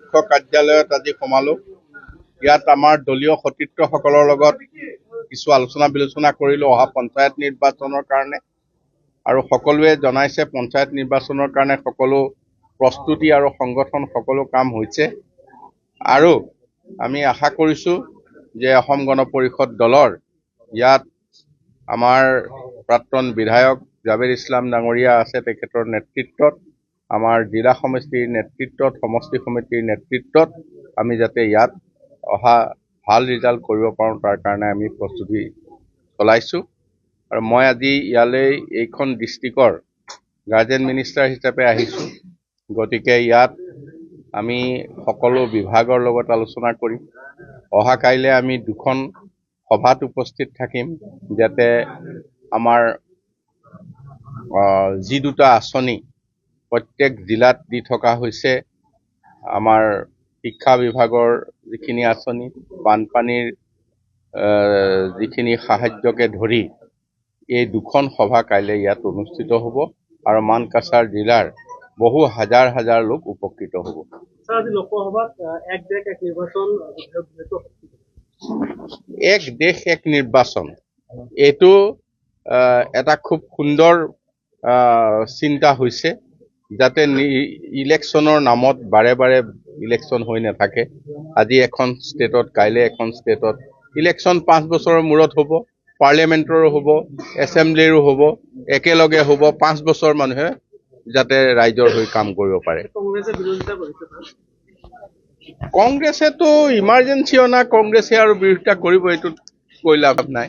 মুখ্য কাৰ্যালয়ত আজি সোমালো। ইয়াত আমাৰ দলীয় সতীৰ্থসকলৰ লগত কিছু আলোচনা বিলোচনা কৰিলো অহা পঞ্চায়ত নিৰ্বাচনৰ কাৰণে, আৰু সকলোৱে জনাইছে পঞ্চায়ত নিৰ্বাচনৰ কাৰণে সকলো প্ৰস্তুতি আৰু সংগঠন সকলো কাম হৈছে, আৰু আমি আশা কৰিছো যে অসম গণ পৰিষদ দলৰ ইয়াত আমাৰ প্ৰাক্তন বিধায়ক জাবেৰ ইছলাম ডাঙৰীয়া আছে, তেখেতৰ নেতৃত্বত আমাৰ জিলা সমষ্টিৰ নেতৃত্বত সমষ্টি সমিতিৰ নেতৃত্বত আমি যাতে ইয়াত অহা ভাল ৰিজাল্ট কৰিব পাৰোঁ তাৰ কাৰণে আমি প্ৰস্তুতি চলাইছোঁ। আৰু মই আজি ইয়ালৈ এইখন ডিষ্ট্ৰিক্টৰ গাৰ্জেন মিনিষ্টাৰ হিচাপে আহিছোঁ, গতিকে ইয়াত আমি সকলো বিভাগৰ লগত আলোচনা কৰিম। অহা কাইলৈ আমি দুখন সভাত উপস্থিত থাকিম, যাতে আমাৰ যি দুটা আঁচনি প্ৰত্যেক জিলাত দি থকা হৈছে, আমাৰ শিক্ষা বিভাগৰ যিখিনি আঁচনি, বানপানীৰ যিখিনি সাহায্যকে ধৰি এই দুখন সভা কাইলৈ ইয়াত অনুষ্ঠিত হ'ব, আৰু মানকাছাৰ জিলাৰ বহু হাজাৰ হাজাৰ লোক উপকৃত হ'ব। এক দেশ এক নিৰ্বাচন, এইটো এটা খুব সুন্দৰ চিন্তা হৈছে, যাতে ইলেকশ্যনৰ নামত বাৰে বাৰে ইলেকশ্যন হৈ নাথাকে। আজি এখন ষ্টেটত, কাইলৈ এখন ষ্টেটত ইলেকশ্যন 5 বছৰৰ মূৰত হ'ব, পাৰ্লিয়ামেণ্টৰো হ'ব, এছেম্বলিৰো হ'ব, একেলগে হ'ব। 5 বছৰ মানুহে যাতে ৰাইজৰ হৈ কাম কৰিব পাৰে। কংগ্ৰেছেতো ইমাৰ্জেঞ্চি অনা, কংগ্ৰেছে আৰু বিৰোধিতা কৰিব, এইটোত কৈ লাভ নাই।